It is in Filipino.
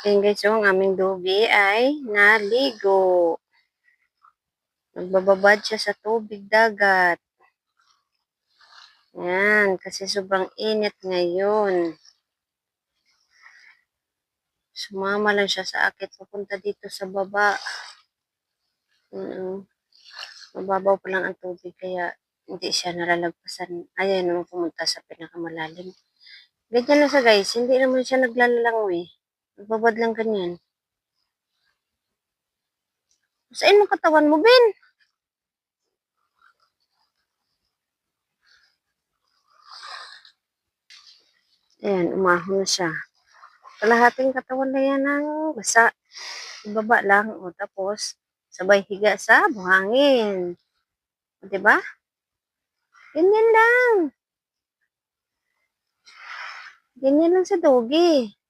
Ayan guys, ang aming doggy ay naligo. Nagbababad siya sa tubig dagat. Yan, kasi sobrang init ngayon. Sumama lang siya sa akit papunta dito sa baba. Mababaw pa lang ang tubig kaya hindi siya nalalagpasan. Ayaw naman pumunta sa pinakamalalim. Ganyan na siya guys, hindi naman siya naglalalangoy. Nagbabad lang ganyan. Saan mo katawan mo, Ben? Ayan, umahon na siya. Kalahating katawan na yan ng basa. Ibaba lang. O, tapos, sabay higa sa buhangin. O, diba? Ganyan lang. Ganyan lang sa doggy.